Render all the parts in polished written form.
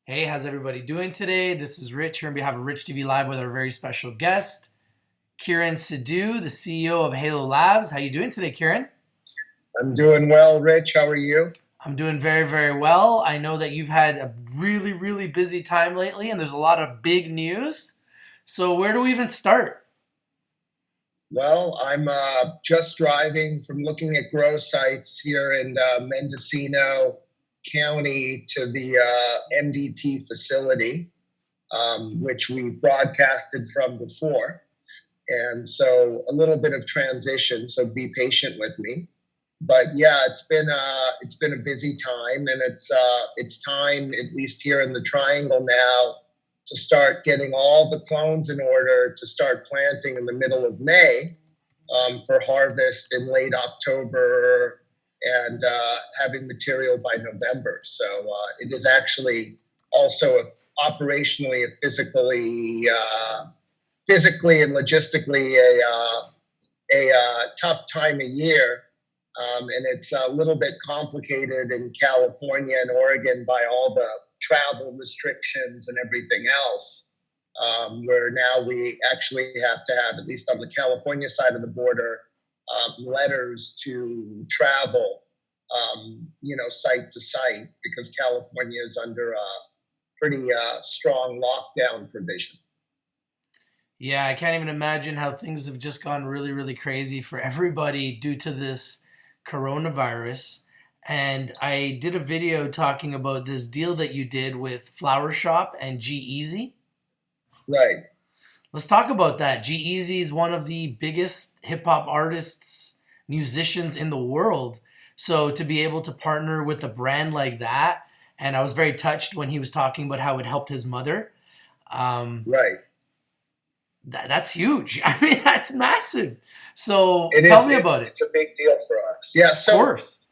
Hey, how's everybody doing today? This is Rich here on behalf of Rich TV Live with our very special guest, Kiran Sidhu, the CEO of Halo Labs. How you doing today, Kiran? I'm doing well, Rich. How are you? I'm doing very, very well. I know that you've had a really, really busy time lately, and there's a lot of big news. So where do we even start? Well, I'm just driving from looking at grow sites here in Mendocino County to the MDT facility, which we broadcasted from before. And so a little bit of transition, so be patient with me. But yeah, it's been a busy time, and it's time, at least here in the Triangle now, to start getting all the clones in order to start planting in the middle of May, for harvest in late October, and having material by November. So it is actually also operationally and physically and logistically a tough time of year. And it's a little bit complicated in California and Oregon by all the travel restrictions and everything else, where now we actually have to have, at least on the California side of the border, letters to travel, site to site, because California is under a pretty strong lockdown provision. Yeah, I can't even imagine how things have just gone really, really crazy for everybody due to this coronavirus. And I did a video talking about this deal that you did with Flower Shop and G-Eazy. Right. Let's talk about that. G-Eazy is one of the biggest hip hop artists, musicians in the world. So to be able to partner with a brand like that, and I was very touched when he was talking about how it helped his mother. Um, Right. that's huge. I mean, that's massive. So It tell is. me about it. It's a big deal for us. Yeah. Of So course.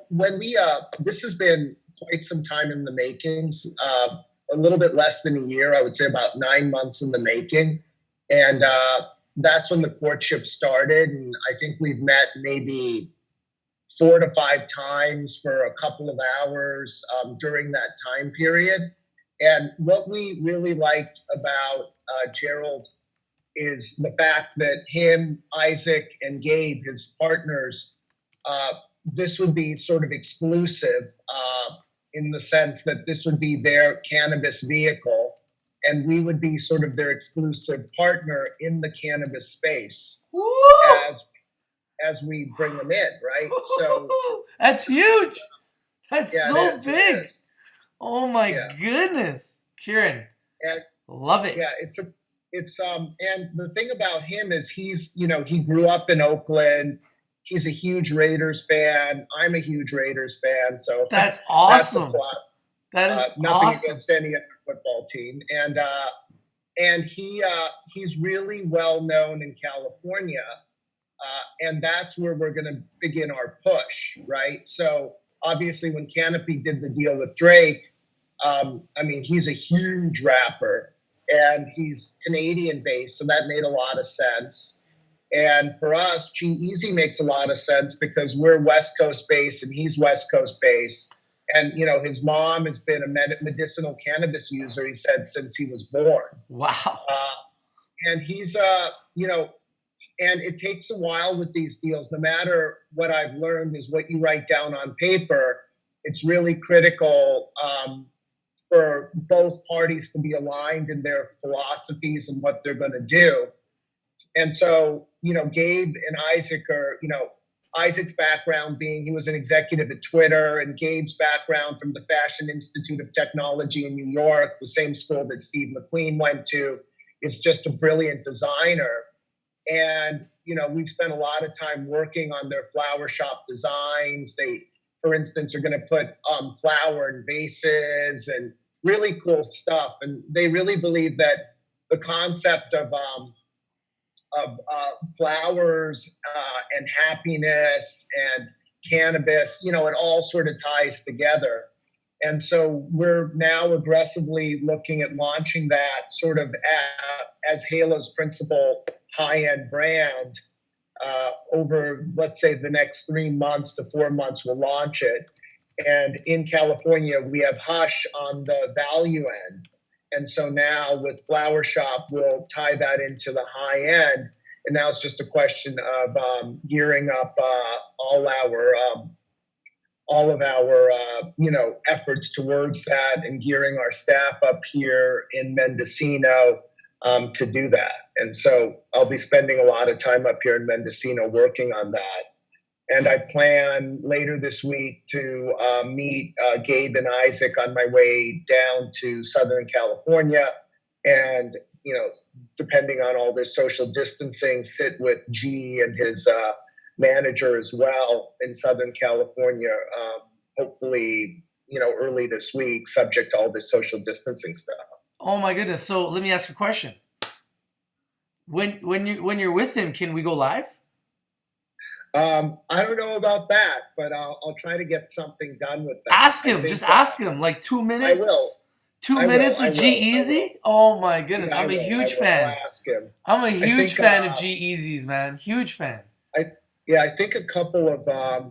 when we this has been quite some time in the makings. A little bit less than a year, I would say about 9 months in the making, and that's when the courtship started. And I think we've met maybe 4 to 5 times for a couple of hours during that time period. And what we really liked about Gerald is the fact that him, Isaac, and Gabe, his partners, uh, this would be sort of exclusive, in the sense that this would be their cannabis vehicle, and we would be sort of their exclusive partner in the cannabis space Woo! as we bring them in, right? So That's huge. That's yeah, so it is. It big. is. Oh my Yeah, goodness. Kieran, and love it. yeah, and the thing about him is he grew up in Oakland. He's a huge Raiders fan. I'm a huge Raiders fan, so That's that's a awesome. plus. That is Nothing awesome. against any other football team, and he's really well known in California, and that's where we're going to begin our push, right? So obviously, when Canopy did the deal with Drake, I mean, he's a huge rapper, and he's Canadian based, so that made a lot of sense. And for us, G-Eazy makes a lot of sense because we're West Coast based and he's West Coast based. And his mom has been a medicinal cannabis user, he said, since he was born. Wow. Uh, and he's and it takes a while with these deals. No matter what I've learned, is what you write down on paper. It's really critical, for both parties to be aligned in their philosophies and what they're going to do. And so, Gabe and Isaac are, Isaac's background being he was an executive at Twitter, and Gabe's background from the Fashion Institute of Technology in New York, the same school that Steve McQueen went to, is just a brilliant designer. And, we've spent a lot of time working on their flower shop designs. They, for instance, are going to put flower in vases and really cool stuff. And they really believe that the concept of flowers and happiness and cannabis, it all sort of ties together. And so we're now aggressively looking at launching that sort of as Halo's principal high-end brand. Over, let's say, the next 3 months to 4 months, we'll launch it. And in California, we have Hush on the value end. And so now with Flower Shop, we'll tie that into the high end. And now it's just a question of gearing up all of our efforts towards that, and gearing our staff up here in Mendocino to do that. And so I'll be spending a lot of time up here in Mendocino working on that. And I plan later this week to meet Gabe and Isaac on my way down to Southern California. And, depending on all this social distancing, sit with G and his manager as well in Southern California, hopefully, early this week, subject to all this social distancing stuff. Oh my goodness. So let me ask you a question. When you're with him, can we go live? I don't know about that, but I'll try to get something done with that. Ask him. Just ask him. Like 2 minutes. I will. 2 minutes with G-Eazy? Oh my goodness. Yeah, I'm a huge I'll fan. ask him. I'm a huge fan of G-Eazy's, man. Huge fan. I think a couple of,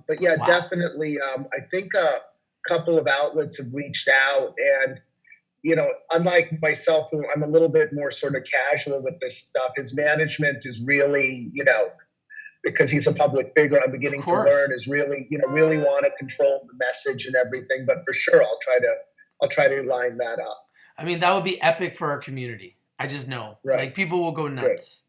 but yeah, wow. Definitely. I think a couple of outlets have reached out, and unlike myself, who I'm a little bit more sort of casual with this stuff, his management is really, because he's a public figure, I'm beginning to learn, is really, really want to control the message and everything. But for sure, I'll try to line that up. I mean, that would be epic for our community. I just know, right. Like people will go nuts.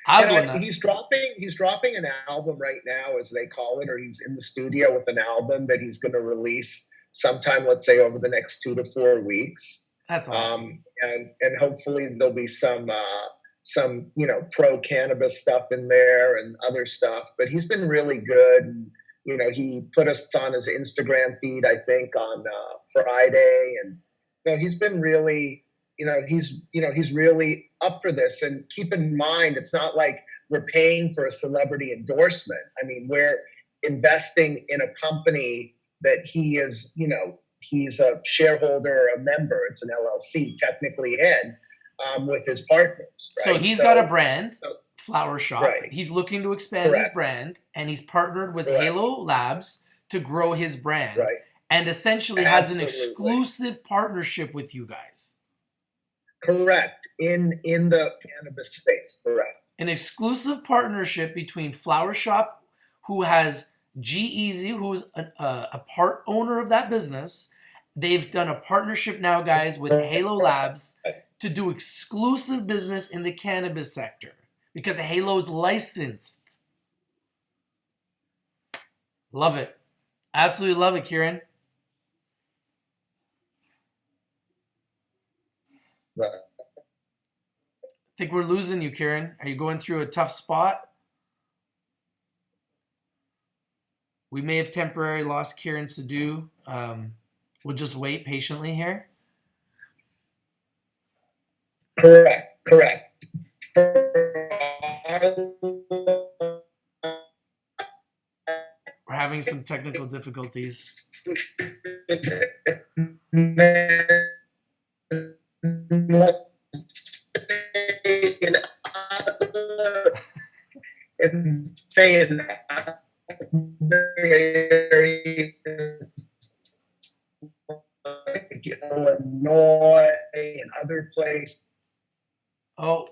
Right. He's dropping an album right now, as they call it, or he's in the studio with an album that he's going to release sometime, let's say, over the next 2 to 4 weeks. That's awesome. And hopefully there'll be some pro cannabis stuff in there and other stuff. But he's been really good. And, he put us on his Instagram feed, I think, on Friday, and he's been really. He's really up for this. And keep in mind, it's not like we're paying for a celebrity endorsement. I mean, we're investing in a company that he is, he's a shareholder, a member. It's an LLC technically in with his partners. Right? So he's got a brand, Flower Shop. Right. He's looking to expand his brand, and he's partnered with Halo Labs to grow his brand. Right. And essentially has an exclusive partnership with you guys. Correct. In the cannabis space, correct. An exclusive partnership between Flower Shop, who has G-Eazy, who's a part owner of that business. They've done a partnership now, guys, with Halo Labs to do exclusive business in the cannabis sector because Halo's licensed. Love it. Absolutely love it, Kiran. Right. I think we're losing you, Kiran. Are you going through a tough spot? We may have temporarily lost Kiran Sidhu. We'll just wait patiently here. Correct. We're having some technical difficulties. And saying Illinois and other places. Oh,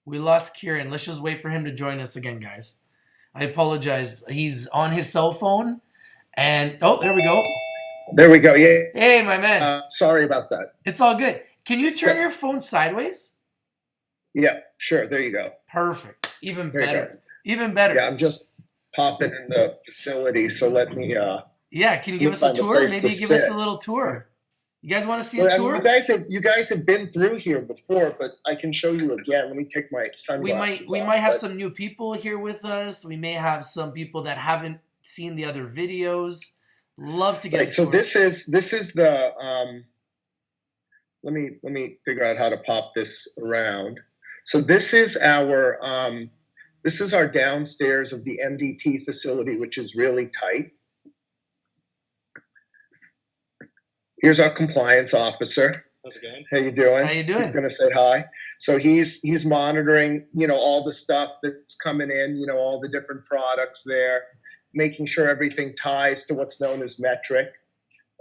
we lost Kiran. Let's just wait for him to join us again, guys. I apologize. He's on his cell phone, and there we go. There we go. Yeah. Hey, my man. Sorry about that. It's all good. Can you turn your phone sideways? Yeah, sure. There you go. Perfect. Even better. Even better. Yeah, I'm just popping in the facility, so let me. Yeah, can you give us a tour? Maybe give us a little tour. You guys want to see a tour? You guys have been through here before, but I can show you again. Let me take my sunglasses. We might have some new people here with us. We may have some people that haven't seen the other videos. Love to get a tour. So this is the. Let me figure out how to pop this around. So this is our downstairs of the MDT facility, which is really tight. Here's our compliance officer. How's it going? How you doing? How you doing? He's going to say hi. So he's monitoring, all the stuff that's coming in, all the different products there, making sure everything ties to what's known as metric.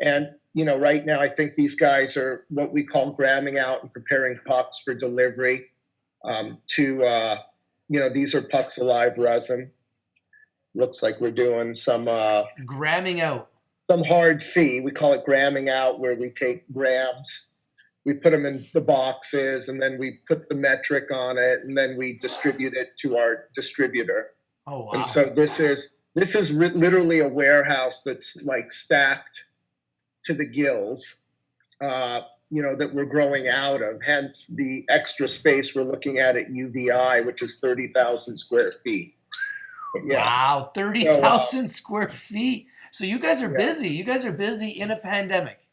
And, right now, I think these guys are what we call gramming out and preparing pups for delivery these are pucks alive resin. Looks like we're doing Gramming out. some hard C. We call it gramming out, where we take grams, we put them in the boxes, and then we put the metric on it, and then we distribute it to our distributor. Oh, wow. And so this is literally a warehouse that's like stacked to the gills, that we're growing out of. Hence the extra space we're looking at UVI, which is 30,000 square feet. Yeah. Wow, 30,000 square feet. So you guys are busy. You guys are busy in a pandemic.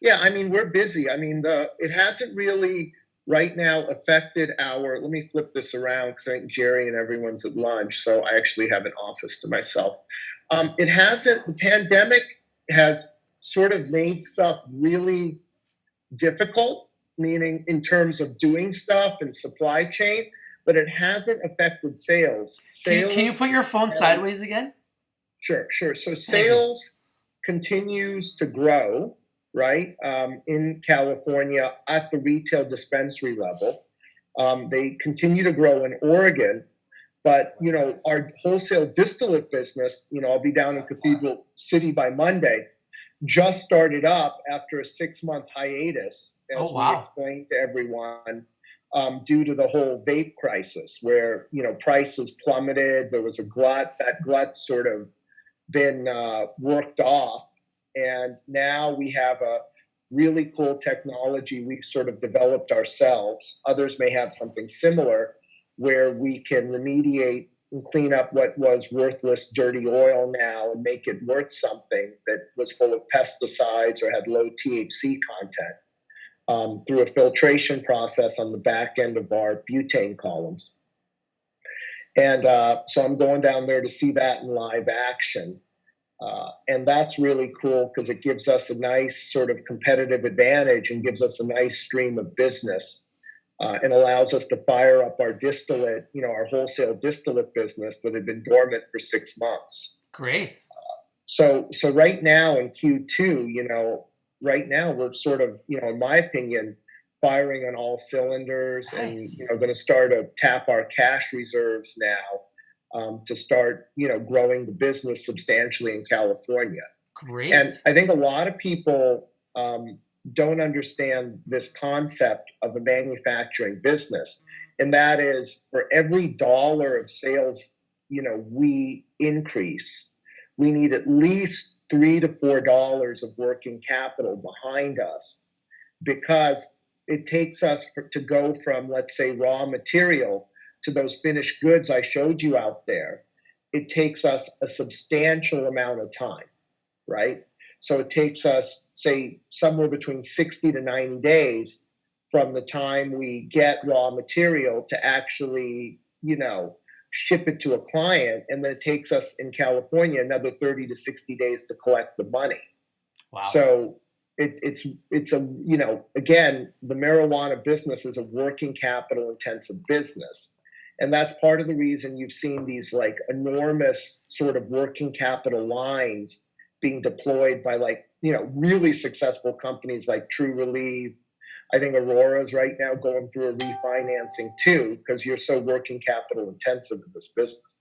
Yeah, I mean, we're busy. I mean, it hasn't really right now affected let me flip this around because I think Jerry and everyone's at lunch, so I actually have an office to myself. The pandemic has sort of made stuff really difficult, meaning in terms of doing stuff and supply chain, but it hasn't affected sales. Can you put your phone sideways again? Sure. So sales continues to grow, right, in California at the retail dispensary level. They continue to grow in Oregon, but, our wholesale distillate business, I'll be down in Cathedral City by Monday, just started up after a 6-month hiatus, as we explained to everyone, due to the whole vape crisis, where, prices plummeted. There was a glut. That glut's sort of been worked off. And now we have a really cool technology we've sort of developed ourselves. Others may have something similar, where we can remediate and clean up what was worthless, dirty oil now and make it worth something that was full of pesticides or had low THC content through a filtration process on the back end of our butane columns. And so I'm going down there to see that in live action. And that's really cool because it gives us a nice sort of competitive advantage and gives us a nice stream of business. And allows us to fire up our distillate, our wholesale distillate business that had been dormant for 6 months. Great. So right now in Q2, right now we're sort of, in my opinion, firing on all cylinders. Nice. And, going to start to tap our cash reserves now to start, growing the business substantially in California. Great. And I think a lot of people don't understand this concept of a manufacturing business. And that is, for every dollar of sales, we increase, we need at least $3 to $4 of working capital behind us, because it takes us to go from, let's say, raw material to those finished goods I showed you out there. It takes us a substantial amount of time, right? So it takes us, say, somewhere between 60 to 90 days from the time we get raw material to actually, ship it to a client. And then it takes us in California another 30 to 60 days to collect the money. Wow. So it's again, the marijuana business is a working capital intensive business. And that's part of the reason you've seen these like enormous sort of working capital lines being deployed by really successful companies like True Relief. I think Aurora's right now going through a refinancing too, because you're so working capital intensive in this business.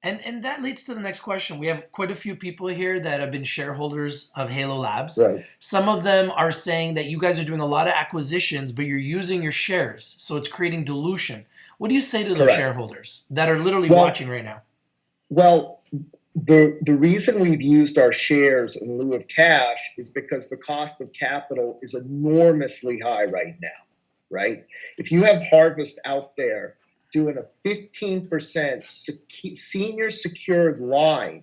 And that leads to the next question. We have quite a few people here that have been shareholders of Halo Labs. Right. Some of them are saying that you guys are doing a lot of acquisitions, but you're using your shares, so it's creating dilution. What do you say to those shareholders that are literally watching right now? Well, the reason we've used our shares in lieu of cash is because the cost of capital is enormously high right now, right? If you have Harvest out there doing a 15% senior secured line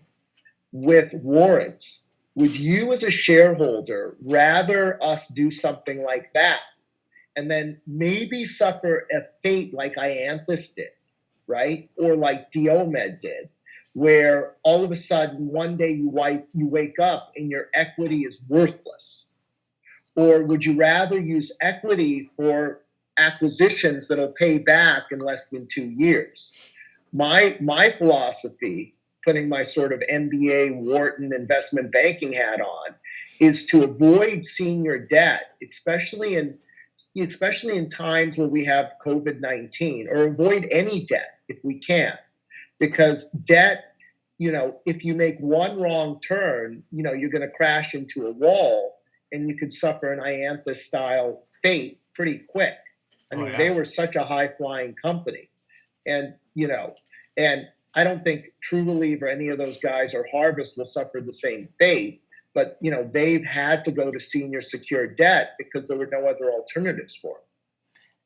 with warrants, would you as a shareholder rather us do something like that and then maybe suffer a fate like Ianthus did, right? Or like Diomed did, where all of a sudden one day you wake up and your equity is worthless? Or would you rather use equity for acquisitions that'll pay back in less than 2 years? My philosophy putting my sort of MBA Wharton investment banking hat on, is to avoid senior debt, especially in times where we have COVID-19, or avoid any debt if we can, because debt, if you make one wrong turn, you're going to crash into a wall, and you could suffer an Ianthus style fate pretty quick. I Oh mean, they yeah. were such a high flying company. And I don't think Trulieve or any of those guys, or Harvest, will suffer the same fate. But they've had to go to senior secured debt because there were no other alternatives for them.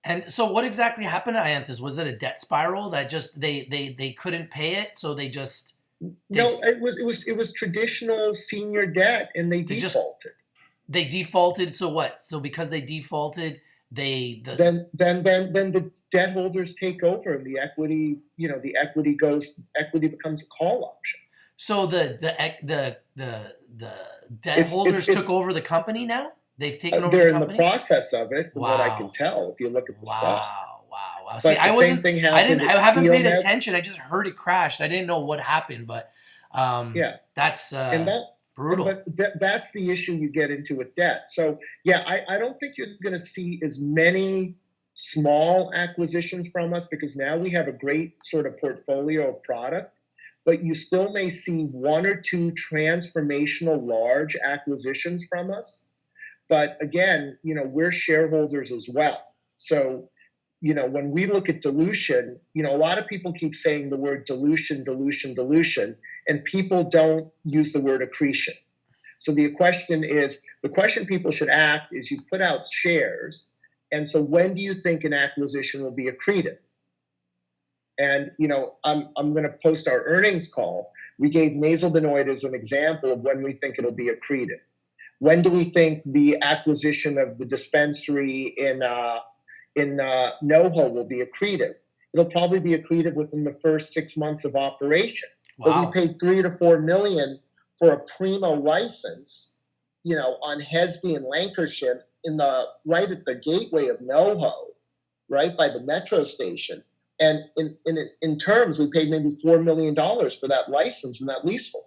And so, what exactly happened to Ianthus? Was it a debt spiral that just they couldn't pay it, so they No, it was traditional senior debt, and they they just defaulted. they defaulted? So what? So because they defaulted, they the Then the debt holders take over, and the equity becomes a call option. so the debt It's holders it's took it's over the company now. They've taken over the they're in the company. process of it, from what I can Wow. tell, if you look at the stuff. Wow, wow, wow. See, But the same thing happened I at haven't paid FieldNet. attention. I just heard it crashed. I didn't know what happened, but Yeah, that's and that brutal. but that's the issue you get into with debt. So yeah, I don't think you're going to see as many small acquisitions from us, because now we have a great sort of portfolio of product. But you still may see one or two transformational large acquisitions from us. But again, we're shareholders as well. So, when we look at dilution, a lot of people keep saying the word dilution, dilution, dilution, and people don't use the word accretion. So the question people should ask is, you put out shares, and so when do you think an acquisition will be accretive? And I'm going to post our earnings call. We gave nasal Benoit as an example of when we think it'll be accretive. When do we think the acquisition of the dispensary in NoHo will be accretive? It'll probably be accretive within the first 6 months of operation. But we Wow. paid $3 to $4 million for a primo license, on Hesby and Lancashire, right at the gateway of NoHo, right by the metro station. And in terms, we paid maybe $4 million for that license and that leasehold.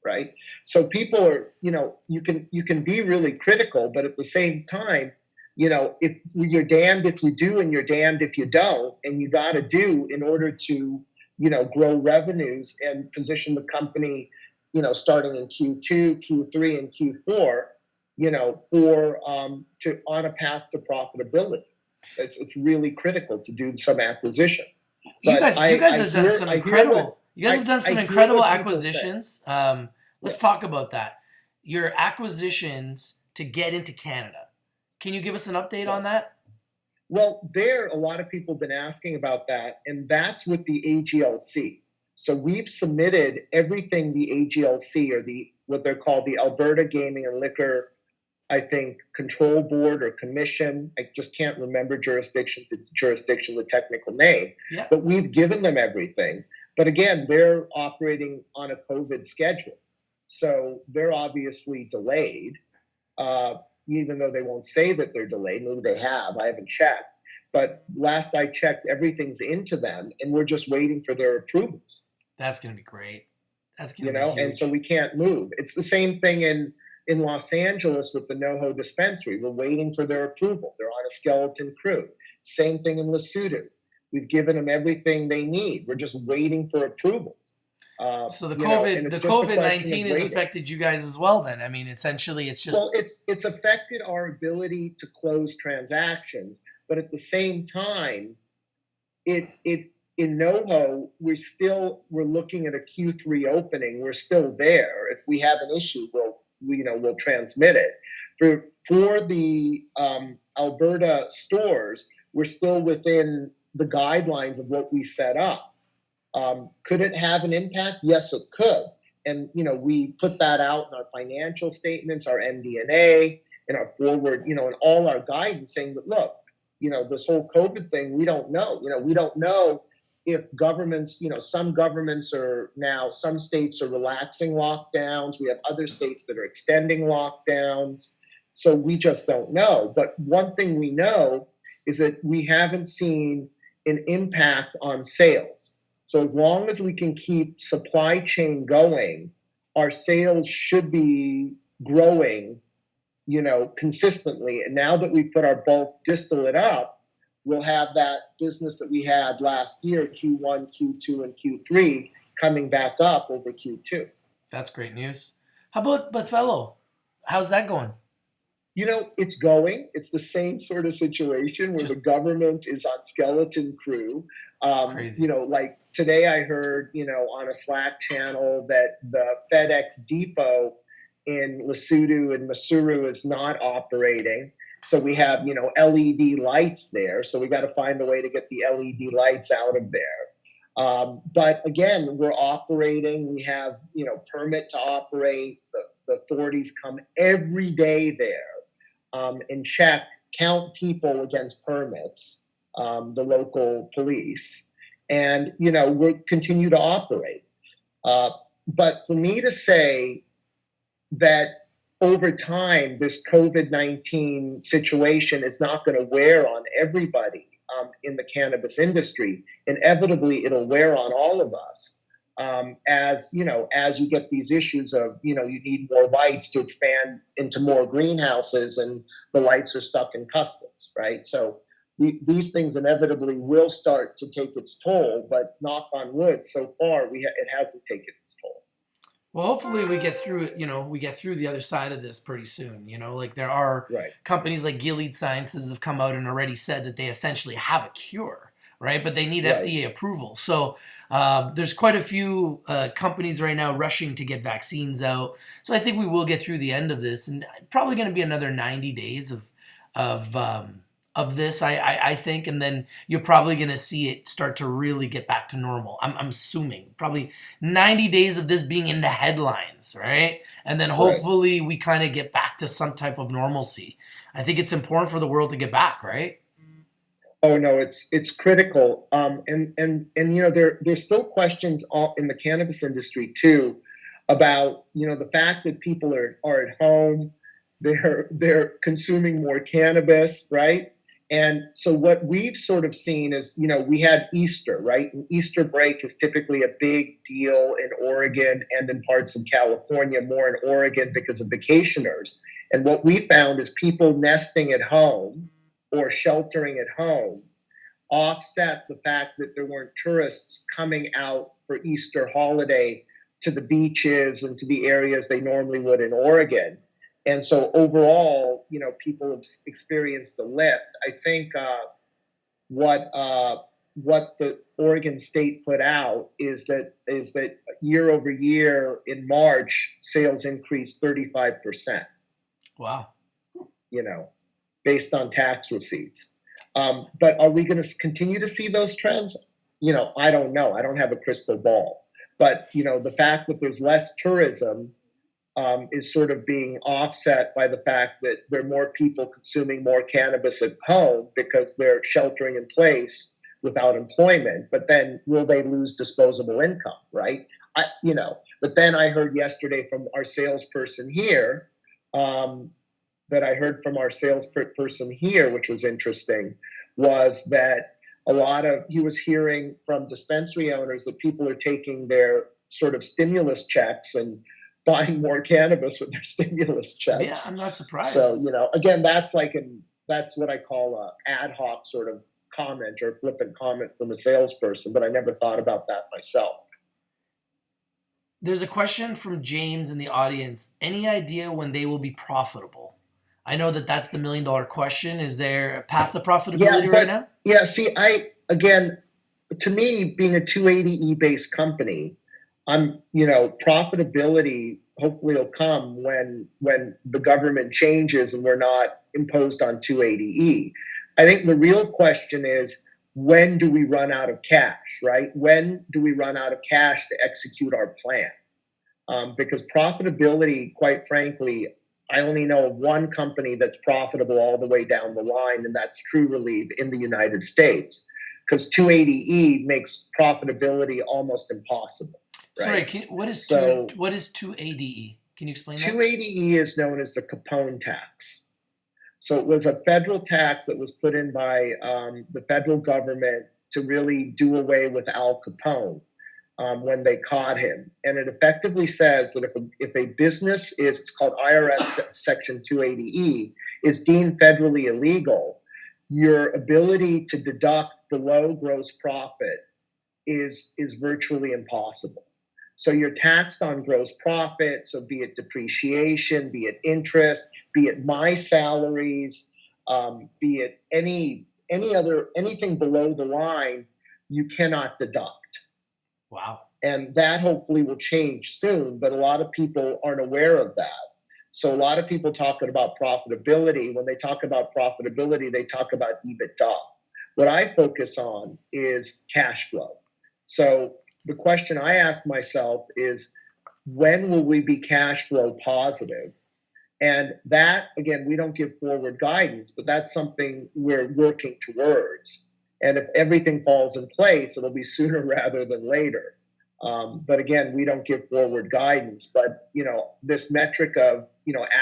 Right. So people are, you can be really critical, but at the same time, if you're damned if you do and you're damned if you don't, and you got to do in order to, grow revenues and position the company, starting in Q2, Q3, and Q4, on a path to profitability. It's really critical to do some acquisitions. But You guys have done some I hear incredible. You guys have done some I hear incredible what people say. acquisitions. Yeah. Let's talk about that. Your acquisitions to get into Canada. Can you give us an update on Right. that? Well, a lot of people have been asking about that, and that's with the AGLC. So we've submitted everything the AGLC, or what they're called, the Alberta Gaming and Liquor, I think, Control Board or Commission. I just can't remember jurisdiction to jurisdiction, the technical name. Yeah. But we've given them everything. But again, they're operating on a COVID schedule. So they're obviously delayed, even though they won't say that they're delayed. Maybe they have. I haven't checked. But last I checked, everything's into them, and we're just waiting for their approvals. That's going to be great. That's going to be huge. And so we can't move. It's the same thing in Los Angeles with the NoHo dispensary. We're waiting for their approval. They're on a skeleton crew. Same thing in Lesotho. We've given them everything they need. We're just waiting for approvals. So the and it's just a question of COVID-19 has waiting. affected you guys as well. Then I mean, essentially, it's just Well, it's affected our ability to close transactions, but at the same time, in NoHo, we're looking at a Q3 opening. We're still there. If we have an issue, we'll transmit it. For the Alberta stores, we're still within the guidelines of what we set up. Could it have an impact? Yes, it could. And we put that out in our financial statements, our MD&A, and our forward, and all our guidance, saying that, look, this whole COVID thing, we don't know. We don't know if governments, some states are relaxing lockdowns. We have other states that are extending lockdowns. So we just don't know. But one thing we know is that we haven't seen an impact on sales. So as long as we can keep supply chain going, our sales should be growing, consistently. And now that we put our bulk distillate up, we'll have that business that we had last year, Q1, Q2, and Q3, coming back up over Q2. That's great news. How about Buffalo? How's that going? It's going. It's the same sort of situation where the Just government is on skeleton crew. it's crazy. Like today I heard, on a Slack channel that the FedEx depot in Lesotho and Masuru is not operating. So we have, LED lights there. So we got to find a way to get the LED lights out of there. But again, we're operating. We have, permit to operate. The authorities come every day there and count people against permits, the local police, and we'll continue to operate. But for me to say that over time this COVID-19 situation is not going to wear on everybody in the cannabis industry, inevitably it'll wear on all of us. As you get these issues of, you need more lights to expand into more greenhouses and the lights are stuck in customs, right? So these things inevitably will start to take its toll, but knock on wood, so far it hasn't taken its toll. Well, hopefully we get through it. We get through the other side of this pretty soon. Like there are Right. companies like Gilead Sciences have come out and already said that they essentially have a cure, right? But they need Right. FDA approval. So there's quite a few companies right now rushing to get vaccines out. So I think we will get through the end of this, and probably going to be another 90 days of this, I think, and then you're probably going to see it start to really get back to normal. I'm assuming probably 90 days of this being in the headlines, right? And then hopefully we kind of get back to some type of normalcy. I think it's important for the world to get back, right? Oh no, it's critical. And there's still questions in the cannabis industry too about the fact that people are at home, they're consuming more cannabis, right? And so what we've sort of seen is, we had Easter, right? And Easter break is typically a big deal in Oregon and in parts of California, more in Oregon because of vacationers. And what we found is people nesting at home or sheltering at home offset the fact that there weren't tourists coming out for Easter holiday to the beaches and to the areas they normally would in Oregon. And so overall, people have experienced the lift. I think what the Oregon State put out is that year over year in March, sales increased 35%. Wow. Based on tax receipts. But are we going to continue to see those trends? I don't know. I don't have a crystal ball. But the fact that there's less tourism is sort of being offset by the fact that there are more people consuming more cannabis at home because they're sheltering in place without employment. But then will they lose disposable income, right? But then I heard yesterday from our salesperson here, which was interesting, was that he was hearing from dispensary owners that people are taking their sort of stimulus checks and buying more cannabis with their stimulus checks. Yeah, I'm not surprised. So, again, that's what I call a ad hoc sort of comment or flippant comment from a salesperson, but I never thought about that myself. There's a question from James in the audience. Any idea when they will be profitable? I know that's the $1 million question. Is there a path to profitability right now? Yeah, see, to me, being a 280E based company, profitability hopefully will come when the government changes and we're not imposed on 280E. I think the real question is, when do we run out of cash, right? When do we run out of cash to execute our plan? Because profitability, quite frankly, I only know of one company that's profitable all the way down the line, and that's True Relief in the United States, because 280E makes profitability almost impossible. Right? Sorry, what is 280E? Can you explain that? 280E is known as the Capone tax. So it was a federal tax that was put in by the federal government to really do away with Al Capone when they caught him. And it effectively says that if a business is, it's called IRS Section 280E, is deemed federally illegal, your ability to deduct below gross profit is virtually impossible. So you're taxed on gross profit, so be it depreciation, be it interest, be it my salaries, be it anything below the line, you cannot deduct. Wow. And that hopefully will change soon, but a lot of people aren't aware of that. So a lot of people talking about profitability, when they talk about profitability, they talk about EBITDA. What I focus on is cash flow. So the question I ask myself is, when will we be cash flow positive? And that, again, we don't give forward guidance, but that's something we're working towards. And if everything falls in place, it'll be sooner rather than later. But again, we don't give forward guidance. But, this metric of,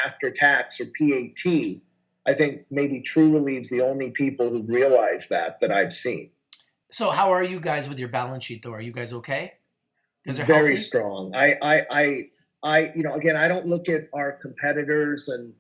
after tax or PAT, I think maybe True Relieve's the only people who realize that I've seen. So how are you guys with your balance sheet though? Are you guys okay? Is it Very healthy? strong. Again, I don't look at our competitors and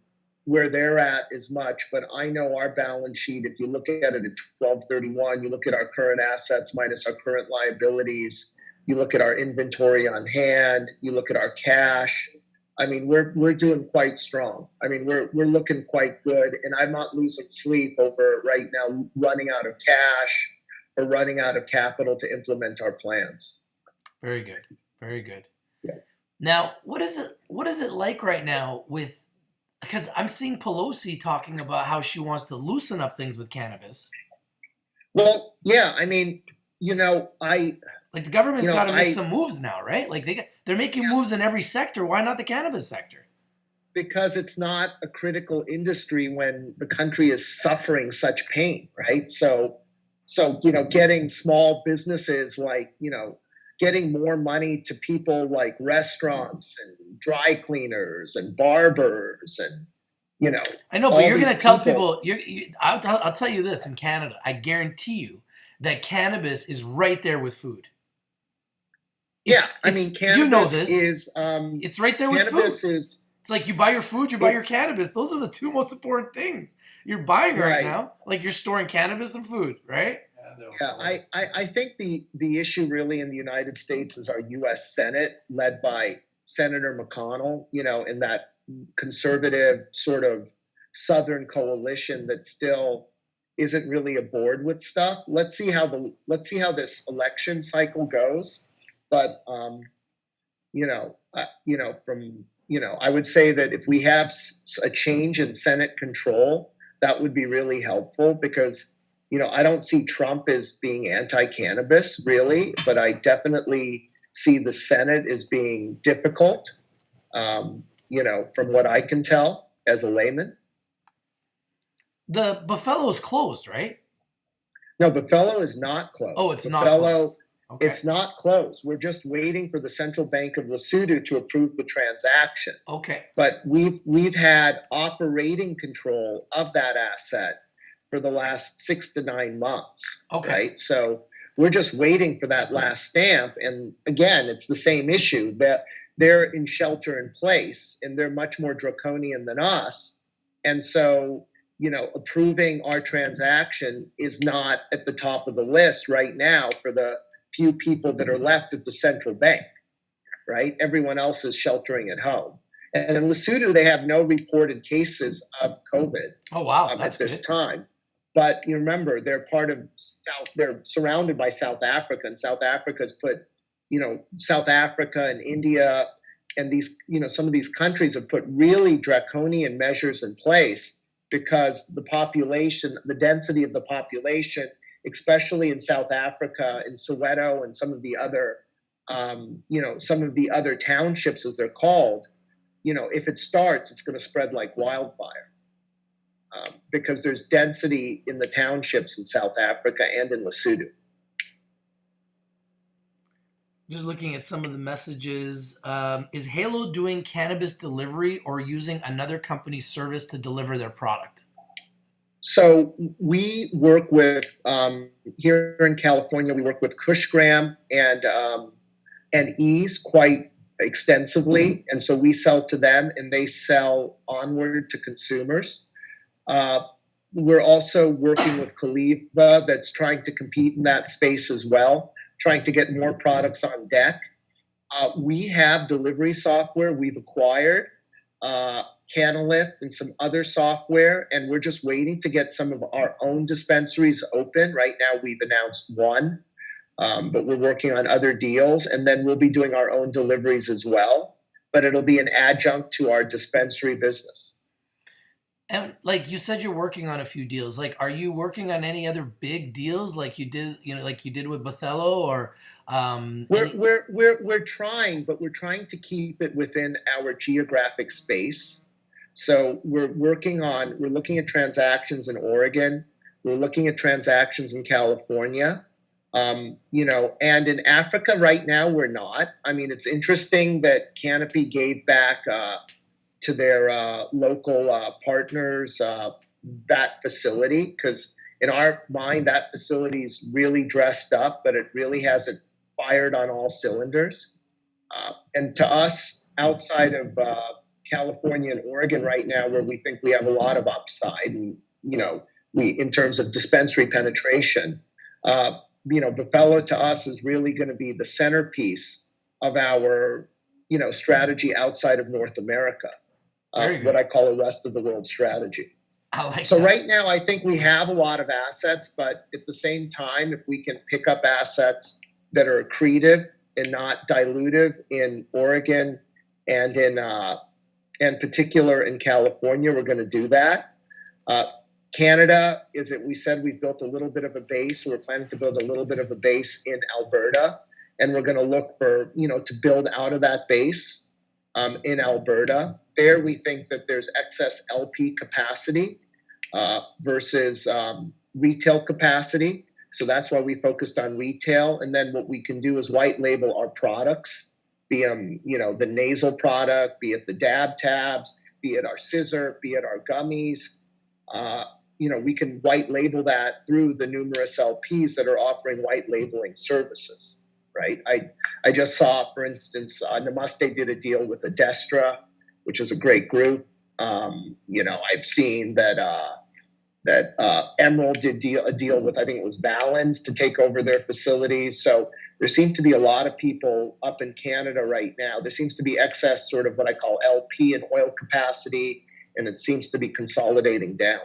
where they're at as much, but I know our balance sheet, if you look at it at 12/31, you look at our current assets minus our current liabilities, you look at our inventory on hand, you look at our cash. I mean, we're doing quite strong. I mean, we're looking quite good, and I'm not losing sleep over right now running out of cash or running out of capital to implement our plans. Very good. Very good. Yeah. Now, what is it like right now with, because I'm seeing Pelosi talking about how she wants to loosen up things with cannabis. Well, yeah, I mean, like the government's got to make some moves now, right? Like they're making moves in every sector. Why not the cannabis sector? Because it's not a critical industry when the country is suffering such pain, right? So getting small businesses like, getting more money to people like restaurants and dry cleaners and barbers and, I know, but you're going to tell people, I'll tell you this, in Canada, I guarantee you that cannabis is right there with food. Cannabis is... it's right there with food. It's like you buy your food, you buy your cannabis. Those are the two most important things you're buying right now. Like you're storing cannabis and food, right? Yeah, I think the issue really in the United States is our U.S. Senate, led by Senator McConnell, in that conservative sort of Southern coalition that still isn't really aboard with stuff. Let's see how this election cycle goes. But I would say that if we have a change in Senate control, that would be really helpful because I don't see Trump as being anti-cannabis, really, but I definitely see the Senate as being difficult, from what I can tell as a layman. The Buffalo's closed, right? No, Buffalo is not closed. Oh, it's not closed. Okay. It's not closed. We're just waiting for the Central Bank of Lesotho to approve the transaction. Okay. But we've had operating control of that asset for the last 6 to 9 months. Okay. Right? So we're just waiting for that last stamp. And again, it's the same issue that they're in shelter in place and they're much more draconian than us. And so, approving our transaction is not at the top of the list right now for the few people that are left at the central bank, right? Everyone else is sheltering at home. And in Lesotho, they have no reported cases of COVID. Oh, wow. At this time. But you remember, they're they're surrounded by South Africa, and South Africa's put, South Africa and India and these, some of these countries have put really draconian measures in place because the population, the density of the population, especially in South Africa, in Soweto and some of the other, townships as they're called, if it starts, it's going to spread like wildfire. Because there's density in the townships in South Africa and in Lesotho. Just looking at some of the messages. Is Halo doing cannabis delivery or using another company's service to deliver their product? So we work with here in California. We work with Kushgram and Ease quite extensively, and so we sell to them, and they sell onward to consumers. Uh, we're also working with Kaliva, that's trying to compete in that space as well, trying to get more products on deck. We have delivery software we've acquired, uh, Canalith, and some other software, and we're just waiting to get some of our own dispensaries open. Right now, we've announced one, but we're working on other deals, and then we'll be doing our own deliveries as well. But it'll be an adjunct to our dispensary business. And like you said, you're working on a few deals. Like, are you working on any other big deals like you did, like you did with Bathello, or We're any? we're we're we're trying, but we're trying to keep it within our geographic space. So we're looking at transactions in Oregon. We're looking at transactions in California. And in Africa right now we're not. I mean, it's interesting that Canopy gave back to their local partners that facility, because in our mind that facility is really dressed up, but it really hasn't fired on all cylinders. And to us, outside of California and Oregon right now, where we think we have a lot of upside, and we in terms of dispensary penetration, Buffalo to us is really going to be the centerpiece of our strategy outside of North America, Very what good. I call a rest of the world strategy. I like So that. right now, I think we have a lot of assets, but at the same time, if we can pick up assets that are accretive and not dilutive in Oregon and in particular in California, we're going to do that. Uh, Canada is it. We said we've built a little bit of a base, so we're planning to build a little bit of a base in Alberta, and we're going to look for to build out of that base in Alberta. There, we think that there's excess LP capacity versus retail capacity. So that's why we focused on retail. And then what we can do is white label our products, be the nasal product, be it the dab tabs, be it our scissor, be it our gummies. Uh, we can white label that through the numerous LPs that are offering white labeling services. Right. I just saw, for instance, Namaste did a deal with Adestra, which is a great group. I've seen that Emerald did a deal with, I think it was Valens, to take over their facilities. So there seems to be a lot of people up in Canada right now. There seems to be excess sort of what I call LP and oil capacity, and it seems to be consolidating down.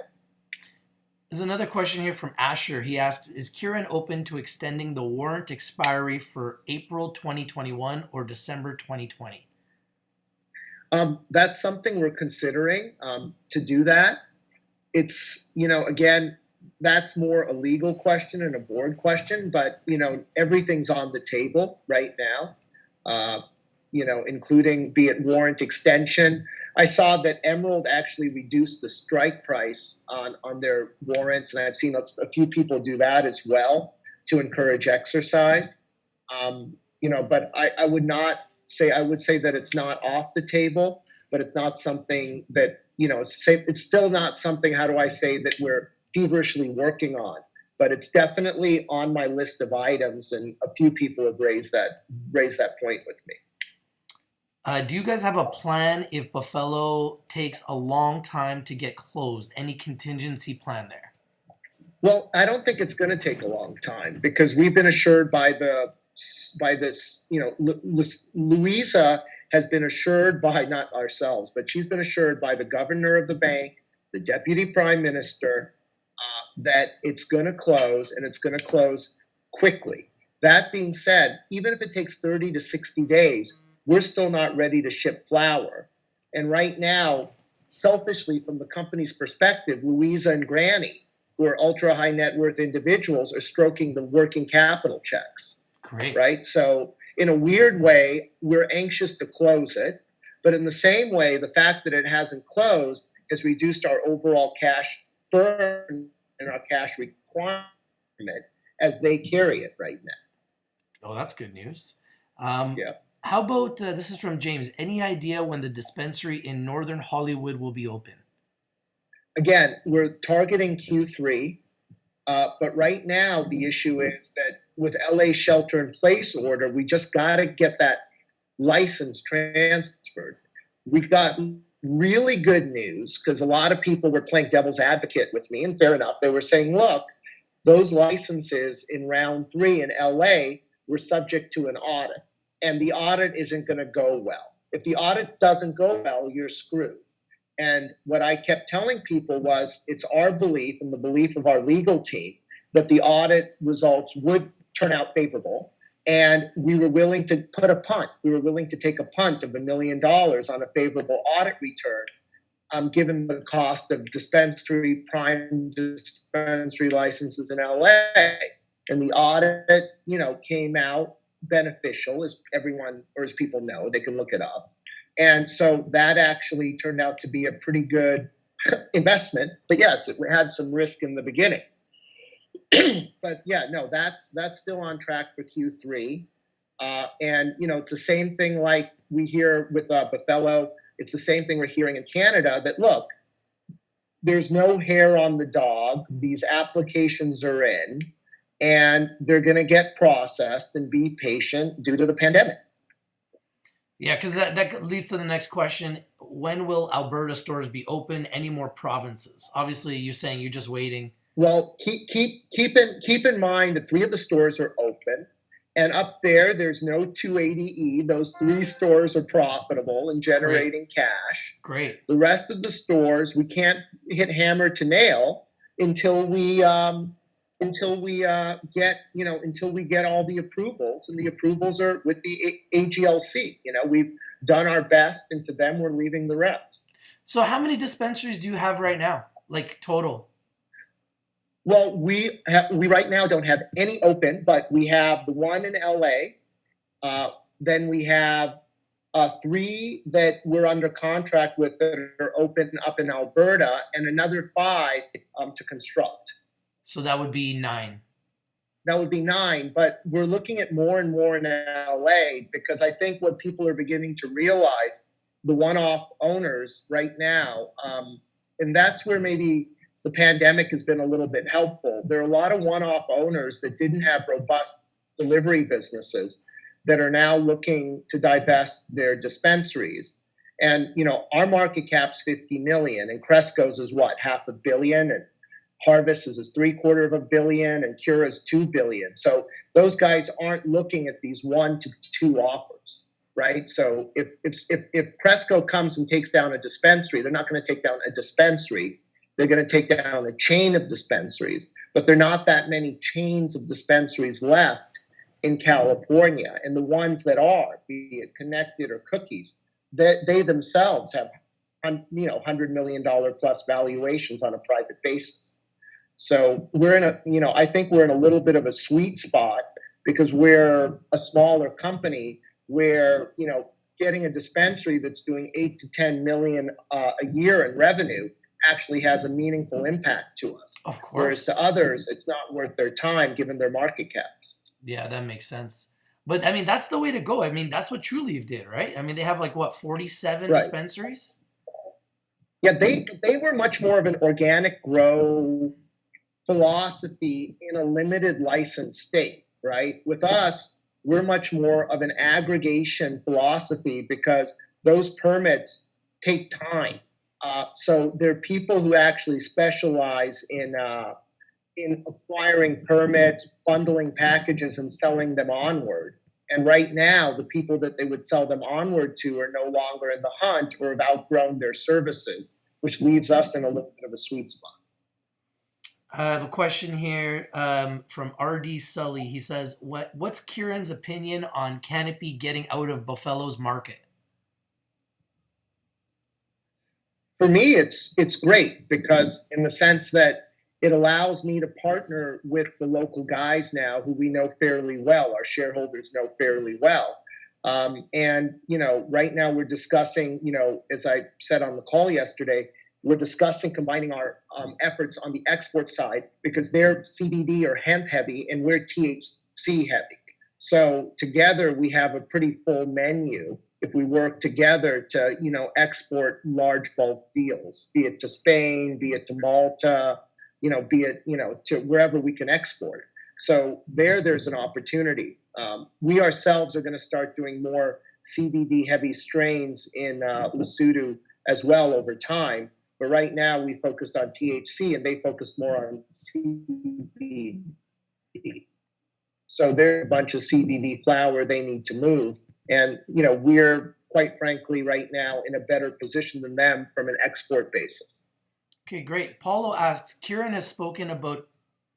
There's another question here from Asher. He asks, is Kiran open to extending the warrant expiry for April 2021 or December 2020? That's something we're considering to do that. It's, again, that's more a legal question and a board question, but, everything's on the table right now, including be it warrant extension. I saw that Emerald actually reduced the strike price on their warrants, and I've seen a few people do that as well to encourage exercise. But I would not say, I would say that it's not off the table, but it's not something that, it's still not something, how do I say, that we're feverishly working on, but it's definitely on my list of items, and a few people have raised that point with me. Do you guys have a plan if Buffalo takes a long time to get closed? Any contingency plan there? Well, I don't think it's going to take a long time, because we've been assured by this, Louisa has been assured by, not ourselves, but she's been assured by the governor of the bank, the deputy prime minister, that it's going to close, and it's going to close quickly. That being said, even if it takes 30 to 60 days, we're still not ready to ship flour. And right now, selfishly, from the company's perspective, Louisa and Granny, who are ultra high net worth individuals, are stroking the working capital checks. Great. Right? So, in a weird way, we're anxious to close it. But in the same way, the fact that it hasn't closed has reduced our overall cash burn and our cash requirement as they carry it right now. Oh, that's good news. Yeah. How about this is from James. Any idea when the dispensary in Northern Hollywood will be open? again, we're targeting Q3, but right now the issue is that with LA shelter in place order, we just got to get that license transferred. We got really good news because a lot of people were playing devil's advocate with me, and fair enough. They were saying, look, those licenses in round three in LA were subject to an audit, and the audit isn't going to go well. If the audit doesn't go well, you're screwed. And what I kept telling people was it's our belief and the belief of our legal team that the audit results would turn out favorable. And we were willing to put a punt. We were willing to take a punt of $1 million on a favorable audit return, given the cost of prime dispensary licenses in LA. And the audit, came out beneficial, as everyone or as people know. They can look it up. And so that actually turned out to be a pretty good investment. But yes, it had some risk in the beginning. But yeah, no, that's still on track for Q3. And it's the same thing like we hear with Buffalo. It's the same thing we're hearing in Canada, that look, there's no hair on the dog. These applications are in, and they're going to get processed, and be patient due to the pandemic. Yeah, because that leads to the next question. When will Alberta stores be open? Any more provinces? Obviously, you're saying you're just waiting. Well, keep in mind that 3 of the stores are open, and up there's no 280E. Those 3 stores are profitable and generating cash. Great. The rest of the stores, we can't hit hammer to nail until we get all the approvals, and the approvals are with the AGLC. We've done our best, and to them we're leaving the rest. So how many dispensaries do you have right now, like total? Well, we right now don't have any open, but we have the one in LA. Then we have 3 that we're under contract with that are open up in Alberta, and another 5 to construct. So that would be 9. That would be 9, but we're looking at more and more in LA, because I think what people are beginning to realize, the one-off owners right now, and that's where maybe the pandemic has been a little bit helpful. There are a lot of one-off owners that didn't have robust delivery businesses that are now looking to divest their dispensaries. And, our market cap's $50 million, and Cresco's is what, $500 million, and Harvest is $750 million, and Cura's $2 billion. So those guys aren't looking at these 1 to 2 offers, right? So if Cresco comes and takes down a dispensary, they're not going to take down a dispensary. They're going to take down a chain of dispensaries, but there are not that many chains of dispensaries left in California. And the ones that are, be it Connected or Cookies, they themselves have $100 million plus valuations on a private basis. So we're I think we're in a little bit of a sweet spot, because we're a smaller company where, getting a dispensary that's doing 8 to 10 million a year in revenue actually has a meaningful impact to us. Of course. Whereas to others, it's not worth their time given their market caps. Yeah, that makes sense. But I mean, that's the way to go. I mean, that's what True Leaf did, right? I mean, they have 47 dispensaries? Yeah, they were much more of an organic grow philosophy in a limited license state, right? With us, we're much more of an aggregation philosophy, because those permits take time. So there are people who actually specialize in acquiring permits, bundling packages, and selling them onward. And right now, the people that they would sell them onward to are no longer in the hunt, or have outgrown their services, which leaves us in a little bit of a sweet spot. I have a question here from RD Sully. He says, what's Kiran's opinion on Canopy getting out of Buffalo's market? For me, it's great, because in the sense that it allows me to partner with the local guys now who we know fairly well, our shareholders know fairly well. And, right now we're discussing, as I said on the call yesterday, we're discussing combining our efforts on the export side, because they're CBD or hemp heavy and we're THC heavy. So together we have a pretty full menu. if we work together to, export large bulk deals, be it to Spain, be it to Malta, be it, to wherever we can export. So there's an opportunity. We ourselves are going to start doing more CBD heavy strains in Lesotho as well over time. But right now we focused on THC and they focused more on CBD. So there's a bunch of CBD flower they need to move. And, we're quite frankly right now in a better position than them from an export basis. Okay, great. Paulo asks, Kiran has spoken about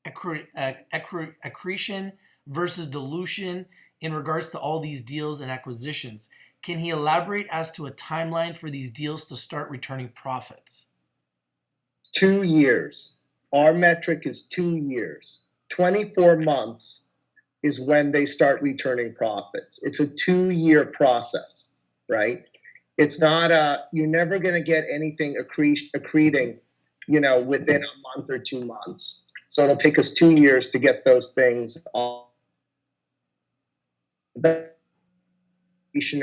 accretion versus dilution in regards to all these deals and acquisitions. Can he elaborate as to a timeline for these deals to start returning profits? 2 years. Our metric is 2 years. 24 months is when they start returning profits. It's a 2-year process, right? It's not you're never going to get anything accreting, within a month or 2 months. So it'll take us 2 years to get those things off.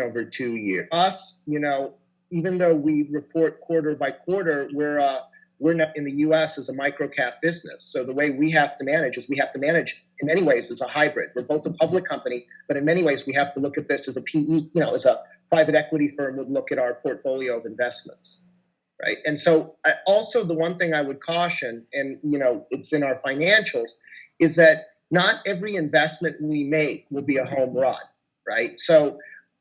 Over 2 years. Us, even though we report quarter by quarter, we're not in the U.S. as a micro cap business. So the way we have to manage is we have to manage in many ways as a hybrid. We're both a public company, but in many ways we have to look at this as a PE, as a private equity firm would look at our portfolio of investments, right? And so also the one thing I would caution, and it's in our financials, is that not every investment we make will be a home run, right? So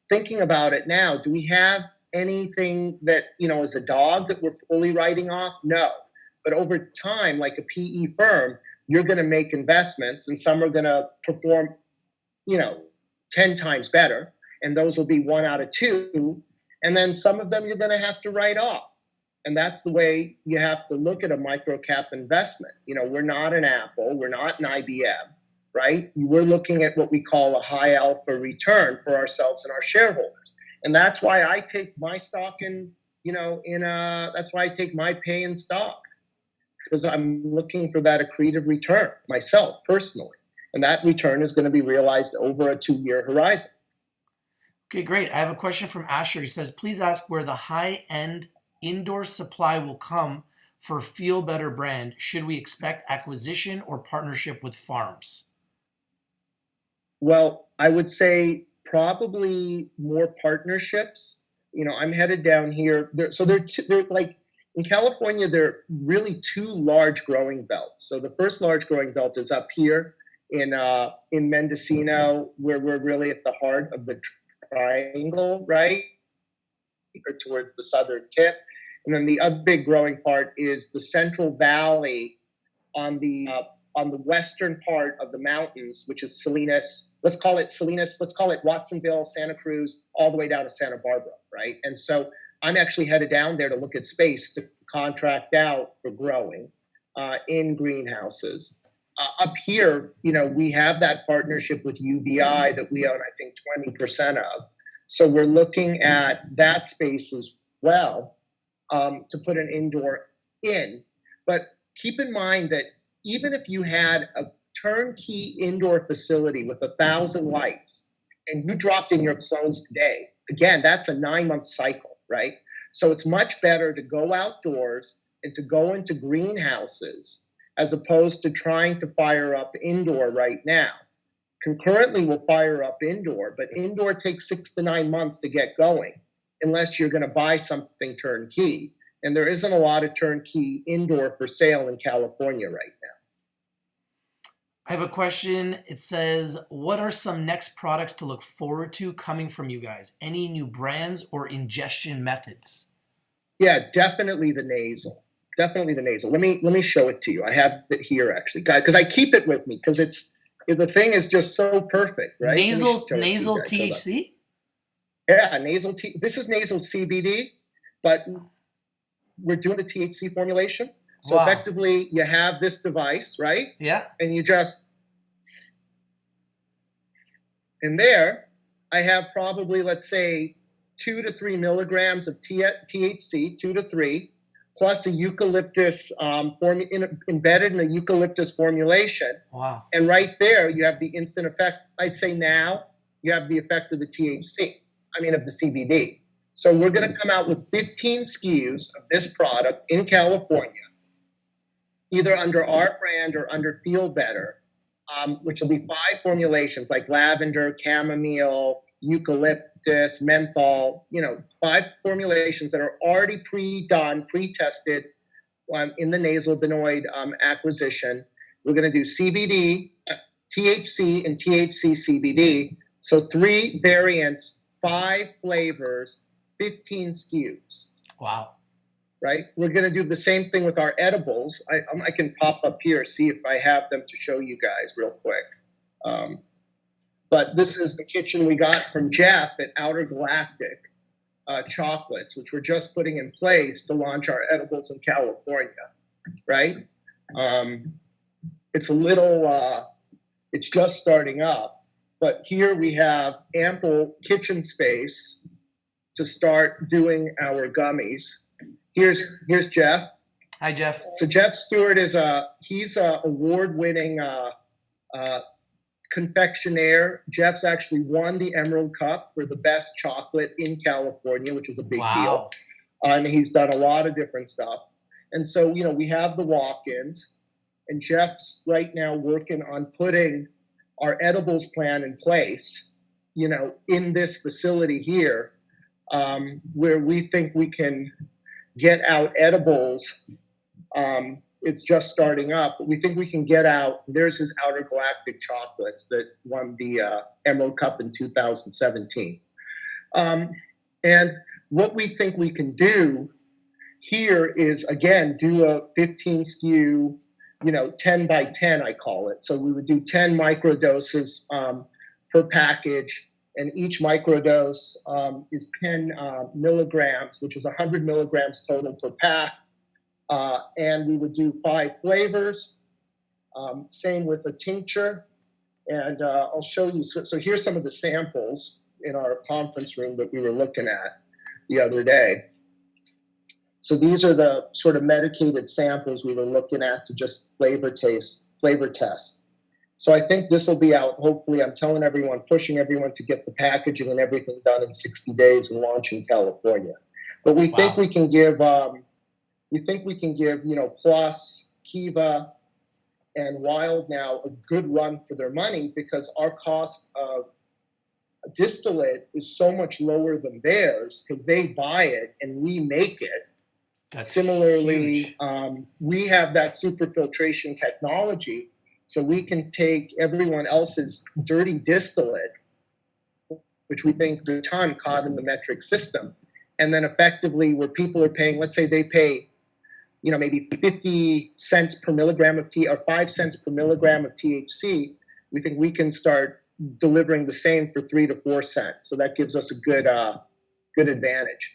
thinking about it now, do we have anything that, is a dog that we're fully writing off? No. But over time, like a PE firm, you're going to make investments and some are going to perform, 10 times better. And those will be 1 out of 2. And then some of them you're going to have to write off. And that's the way you have to look at a micro cap investment. We're not an Apple. We're not an IBM, right? We're looking at what we call a high alpha return for ourselves and our shareholders. And that's why I take my stock that's why I take my pay in stock, because I'm looking for that accretive return myself personally. And that return is going to be realized over a 2-year horizon. Okay, great. I have a question from Asher. He says, please ask where the high-end indoor supply will come for Feel Better brand. Should we expect acquisition or partnership with farms? Well, I would say probably more partnerships. I'm headed down here. They're like in California, there are really 2 large growing belts. So the first large growing belt is up here in Mendocino, where we're really at the heart of the triangle, right? Or towards the southern tip. And then the other big growing part is the Central Valley on the western part of the mountains, which is Salinas. Let's call it Salinas. Let's call it Watsonville, Santa Cruz, all the way down to Santa Barbara, right? And so I'm actually headed down there to look at space to contract out for growing in greenhouses. Up here, we have that partnership with UVI that we own, I think, 20% of. So we're looking at that space as well to put an indoor in. But keep in mind that even if you had a turnkey indoor facility with 1,000 lights and you dropped in your clones today, again, that's a 9-month cycle, right? So it's much better to go outdoors and to go into greenhouses as opposed to trying to fire up indoor right now. Concurrently, we'll fire up indoor, but indoor takes 6 to 9 months to get going unless you're going to buy something turnkey. And there isn't a lot of turnkey indoor for sale in California right now. I have a question. It says, what are some next products to look forward to coming from you guys? Any new brands or ingestion methods? Yeah, definitely the nasal. Definitely the nasal. Let me show it to you. I have it here actually, guys, because I keep it with me because the thing is just so perfect, right? Nasal THC? Yeah, this is nasal CBD, but we're doing the THC formulation. So effectively, you have this device, right? Yeah. And you just, in there, I have probably, let's say, 2 to 3 milligrams of THC, 2 to 3, plus a eucalyptus embedded in a eucalyptus formulation. Wow. And right there, you have the instant effect. I'd say now you have the effect of the THC. of the CBD. So we're going to come out with 15 SKUs of this product in California, either under our brand or under Feel Better, which will be 5 formulations like lavender, chamomile, eucalyptus, menthol, 5 formulations that are already pre-done, pre-tested in the nasal benoid acquisition. We're going to do CBD, THC, and THC CBD. So 3 variants, 5 flavors, 15 SKUs. Wow. Right? We're going to do the same thing with our edibles. I can pop up here, see if I have them to show you guys real quick. But this is the kitchen we got from Jeff at Outer Galactic Chocolates, which we're just putting in place to launch our edibles in California, right? It's a little, it's just starting up. But here we have ample kitchen space to start doing our gummies. Here's Jeff. Hi, Jeff. So Jeff Stewart he's a award-winning confectioner. Jeff's actually won the Emerald Cup for the best chocolate in California, which is a big deal. And he's done a lot of different stuff. And so, we have the walk-ins, and Jeff's right now working on putting our edibles plan in place, in this facility here, where we think we can get out edibles. It's just starting up, but we think we can get out. There's his Outer Galactic Chocolates that won the Emerald Cup in 2017. And what we think we can do here is, again, do a 15 SKU, 10 by 10, I call it. So we would do 10 microdoses per package. And each microdose is 10 milligrams, which is 100 milligrams total per pack. And we would do 5 flavors. Same with a tincture. And I'll show you. So here's some of the samples in our conference room that we were looking at the other day. So these are the sort of medicated samples we were looking at to just flavor test. So I think this will be out. Hopefully, I'm telling everyone, pushing everyone to get the packaging and everything done in 60 days and launch in California. But we think we can give, Plus, Kiva, and Wild now a good run for their money, because our cost of distillate is so much lower than theirs because they buy it and we make it. That's Similarly, we have that super filtration technology, so we can take everyone else's dirty distillate, which we think the ton caught in the metric system, and then effectively where people are paying, let's say they pay, maybe 50 cents per milligram of or 5 cents per milligram of THC, we think we can start delivering the same for 3 to 4 cents. So that gives us a good advantage.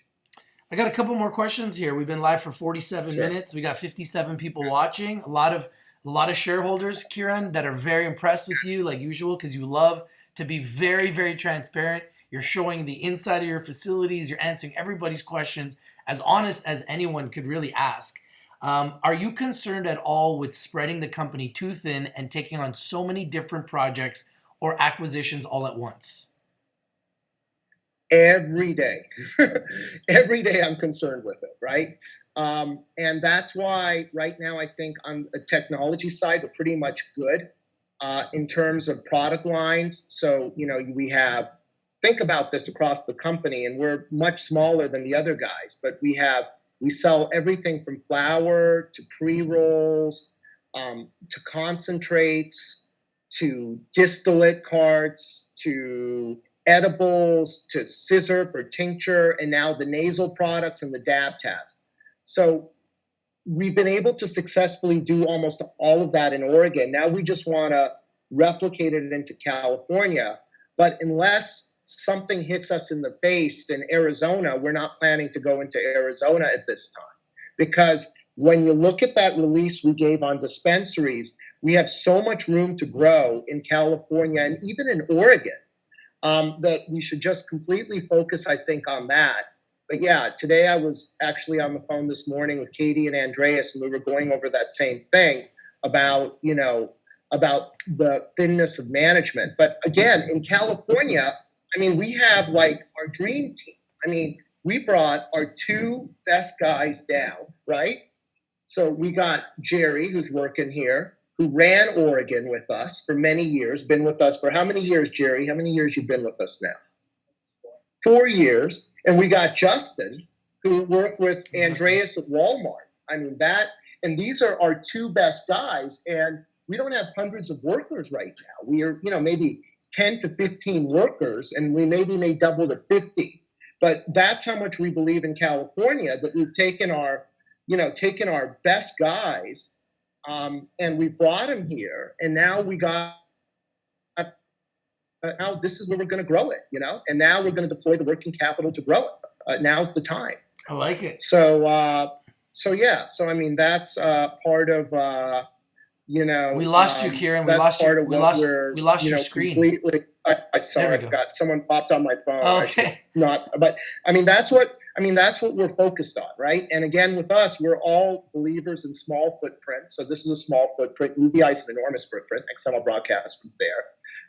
I got a couple more questions here. We've been live for 47 minutes. We got 57 people watching. A lot of shareholders, Kiran, that are very impressed with you, like usual, because you love to be very, very transparent. You're showing the inside of your facilities. You're answering everybody's questions as honest as anyone could really ask. Are you concerned at all with spreading the company too thin and taking on so many different projects or acquisitions all at once? Every day. Every day I'm concerned with it, right? And that's why right now I think on the technology side, we're pretty much good in terms of product lines. So, think about this across the company, and we're much smaller than the other guys, but we sell everything from flour to pre-rolls, to concentrates, to distillate carts, to edibles, to scissor or tincture, and now the nasal products and the dab tabs. So we've been able to successfully do almost all of that in Oregon. Now we just want to replicate it into California. But unless something hits us in the face in Arizona, we're not planning to go into Arizona at this time. Because when you look at that release we gave on dispensaries, we have so much room to grow in California and even in Oregon. That we should just completely focus, I think, on that. But yeah, today I was actually on the phone this morning with Katie and Andreas, and we were going over that same thing about the thinness of management. But again, in California, I mean, we have like our dream team. I mean, we brought our two best guys down, right? So we got Jerry, who's working here, who ran Oregon with us for many years, been with us for how many years, Jerry? How many years you've been with us now? 4 years. And we got Justin, who worked with Andreas at Walmart. I mean, and these are our two best guys. And we don't have hundreds of workers right now. We are, maybe 10 to 15 workers, and we maybe may double to 50. But that's how much we believe in California, that we've taken our best guys, and we brought them here, and now we got, now this is where we're going to grow it, and now we're going to deploy the working capital to grow it. Now's the time. I like it. So yeah. So I mean, that's part of we lost you, Kiran. We lost you. We lost your screen. Completely. Sorry, I got someone popped on my phone. Okay. But I mean, that's what we're focused on, right? And again, with us, we're all believers in small footprint. So this is a small footprint. UBI is an enormous footprint. XML broadcast from there.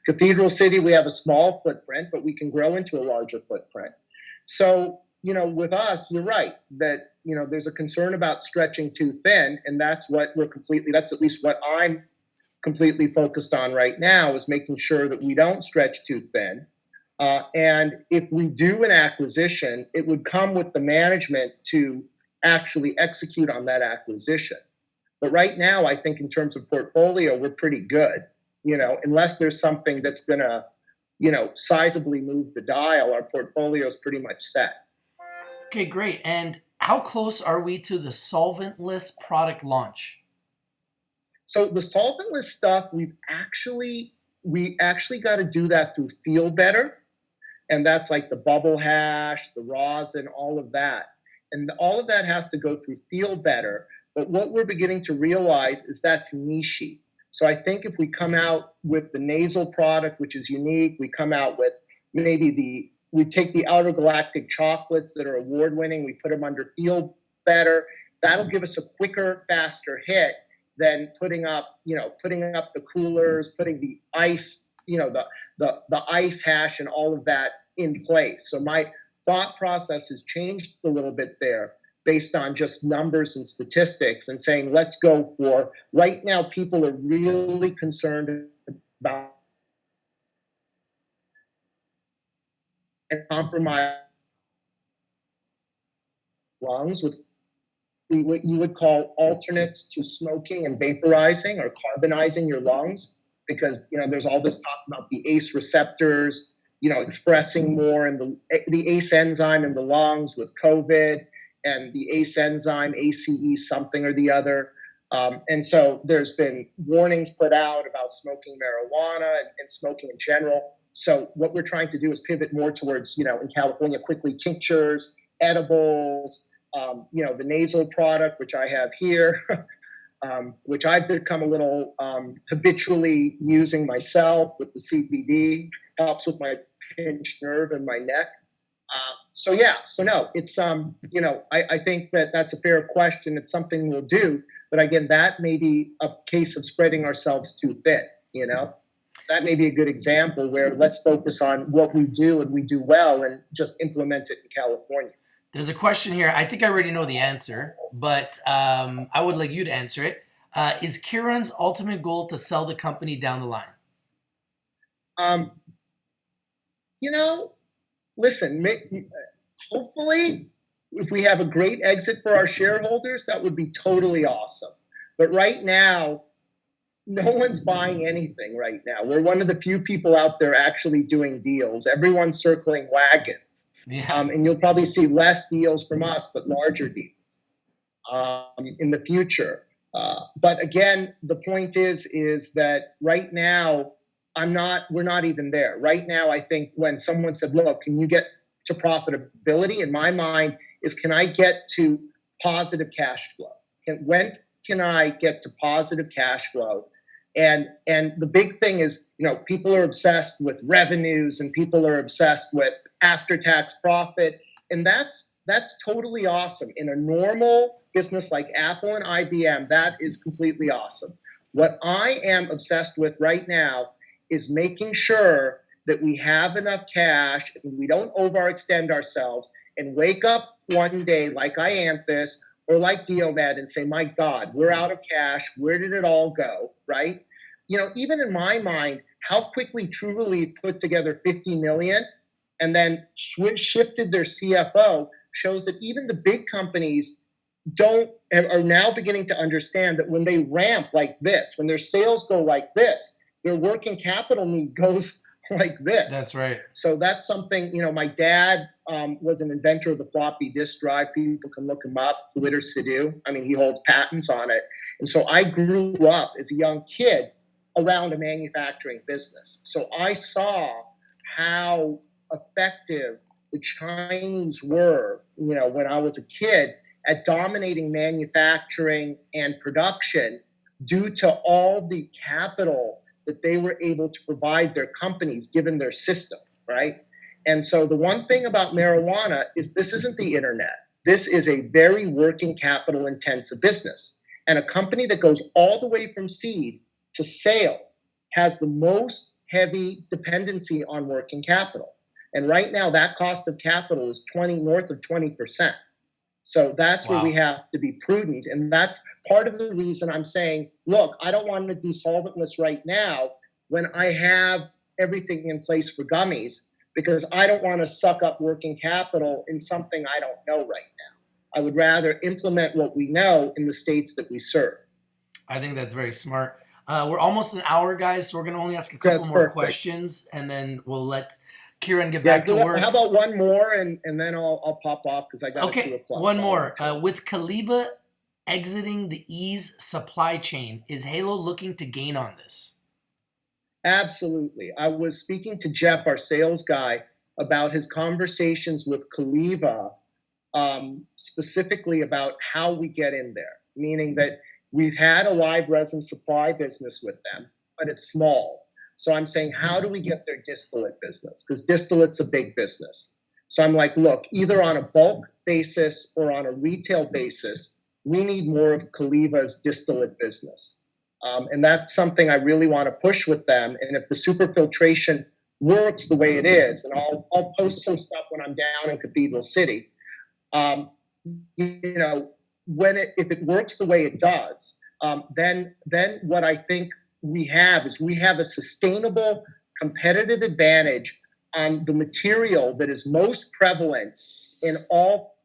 Cathedral City, we have a small footprint, but we can grow into a larger footprint. So, with us, you're right that, there's a concern about stretching too thin. And that's at least what I'm completely focused on right now, is making sure that we don't stretch too thin. And if we do an acquisition, it would come with the management to actually execute on that acquisition. But right now, I think in terms of portfolio, we're pretty good. Unless there's something that's going to, sizably move the dial, our portfolio is pretty much set. Okay, great. And how close are we to the solventless product launch? So the solventless stuff, we actually got to do that through Feel Better. And that's like the bubble hash, the rosin, all of that. And all of that has to go through Feel Better. But what we're beginning to realize is that's niche. So I think if we come out with the nasal product, which is unique, we come out with we take the Outer Galactic chocolates that are award-winning, we put them under Feel Better. That'll give us a quicker, faster hit than putting up the coolers, putting the ice, the ice hash and all of that in place. So my thought process has changed a little bit there, based on just numbers and statistics, and saying, let's go for, right now, people are really concerned about and compromise lungs with what you would call alternates to smoking and vaporizing or carbonizing your lungs, because there's all this talk about the ACE receptors, expressing more, and the ACE enzyme in the lungs with COVID, and the ACE enzyme, ACE something or the other. And so there's been warnings put out about smoking marijuana and smoking in general. So what we're trying to do is pivot more towards, in California, quickly tinctures, edibles, the nasal product, which I have here, which I've become a little habitually using myself with the CBD, helps with my pinched nerve in my neck. So no, it's, I think that's a fair question. It's something we'll do, but again, that may be a case of spreading ourselves too thin, That may be a good example where let's focus on what we do and we do well and just implement it in California. There's a question here. I think I already know the answer, but I would like you to answer it. Is Kiran's ultimate goal to sell the company down the line? Listen, hopefully, if we have a great exit for our shareholders, that would be totally awesome. But right now, no one's buying anything right now. We're one of the few people out there actually doing deals. Everyone's circling wagons. Yeah. And you'll probably see less deals from us, but larger deals in the future. But again, the point is that right now, we're not even there. Right now, I think when someone said, look, can you get to profitability? In my mind is, can I get to positive cash flow? When can I get to positive cash flow? And the big thing is, people are obsessed with revenues and people are obsessed with after-tax profit. And that's totally awesome. In a normal business like Apple and IBM, that is completely awesome. What I am obsessed with right now is making sure that we have enough cash and we don't overextend ourselves and wake up one day like Ianthus or like Diomed and say, my God, we're out of cash. Where did it all go? Right? Even in my mind, how quickly Truly put together 50 million and then shifted their CFO shows that even the big companies are now beginning to understand that when they ramp like this, when their sales go like this, their working capital need goes like this. That's right. So that's something, my dad was an inventor of the floppy disk drive. People can look him up, Kiran Sidhu. I mean, he holds patents on it. And so I grew up as a young kid around a manufacturing business. So I saw how effective the Chinese were, when I was a kid at dominating manufacturing and production due to all the capital that they were able to provide their companies given their system, right? And so the one thing about marijuana is this isn't the internet. This is a very working capital intensive business. And a company that goes all the way from seed to sale has the most heavy dependency on working capital. And right now that cost of capital is north of 20%. So that's where we have to be prudent. And that's part of the reason I'm saying, look, I don't want to do solventless right now when I have everything in place for gummies, because I don't want to suck up working capital in something I don't know right now. I would rather implement what we know in the states that we serve. I think that's very smart. We're almost an hour, guys, so we're going to only ask a couple more questions, and then we'll let Kiran get back to work. How about one more, and then I'll pop off because I got 2 o'clock. One more. With Kaliva exiting the Ease supply chain, is Halo looking to gain on this? Absolutely. I was speaking to Jeff, our sales guy, about his conversations with Kaliva, specifically about how we get in there, meaning that we've had a live resin supply business with them, but it's small. So I'm saying, how do we get their distillate business? Because distillate's a big business. So I'm like, look, either on a bulk basis or on a retail basis, we need more of Kaliva's distillate business. And that's something I really want to push with them. And if the superfiltration works the way it is, and I'll post some stuff when I'm down in Cathedral City, if it works the way it does, then what I think we have a sustainable competitive advantage on the material that is most prevalent in all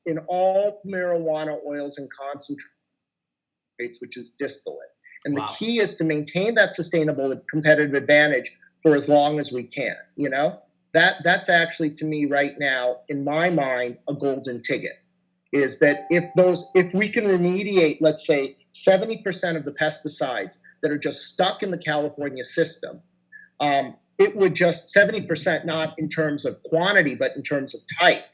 marijuana oils and concentrates, which is distillate. And the key is to maintain that sustainable competitive advantage for as long as we can. That's actually, to me right now, in my mind, a golden ticket. Is that if we can remediate, let's say, 70% of the pesticides that are just stuck in the California system, it would just 70%, not in terms of quantity, but in terms of type.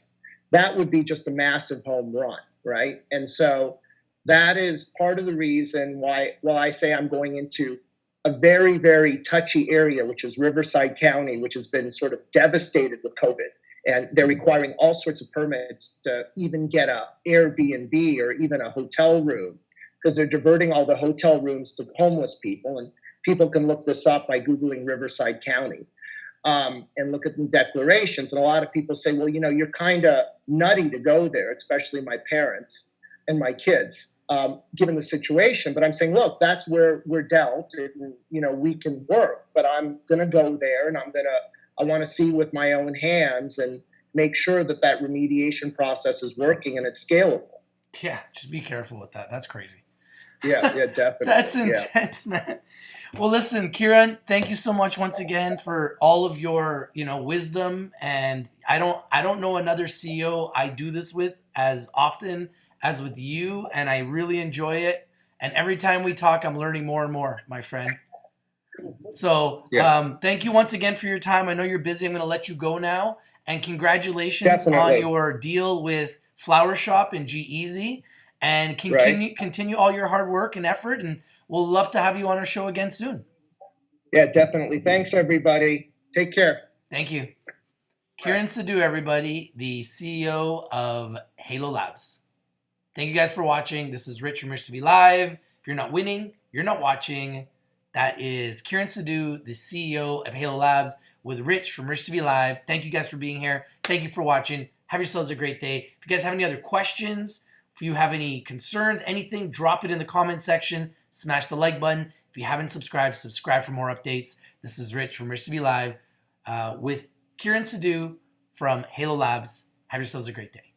That would be just a massive home run, right? And so that is part of the reason why I say I'm going into a very, very touchy area, which is Riverside County, which has been sort of devastated with COVID. And they're requiring all sorts of permits to even get a Airbnb or even a hotel room, because they're diverting all the hotel rooms to homeless people. And people can look this up by Googling Riverside County and look at the declarations. And a lot of people say, well, you're kind of nutty to go there, especially my parents and my kids, given the situation. But I'm saying, look, that's where we're dealt. And, we can work, but I'm going to go there and I want to see with my own hands and make sure that remediation process is working and it's scalable. Yeah, just be careful with that. That's crazy. Yeah, definitely. That's intense, man. Well, listen, Kiran, thank you so much once again for all of your, wisdom. And I don't know another CEO I do this with as often as with you, and I really enjoy it. And every time we talk, I'm learning more and more, my friend. So thank you once again for your time. I know you're busy. I'm going to let you go now. And congratulations on your deal with Flower Shop and G-Eazy. And continue all your hard work and effort. And we'll love to have you on our show again soon. Yeah, definitely. Thanks, everybody. Take care. Thank you. Kiran Sidhu, everybody, the CEO of Halo Labs. Thank you guys for watching. This is Rich from Rich TV Live. If you're not winning, you're not watching. That is Kiran Sidhu, the CEO of Halo Labs. with Rich from Rich to Be Live. Thank you guys for being here. Thank you for watching. Have yourselves a great day. If you guys have any other questions, if you have any concerns, anything, drop it in the comment section. Smash the like button. If you haven't subscribed, subscribe for more updates. This is Rich from Rich to Be Live with Kiran Sidhu from Halo Labs. Have yourselves a great day.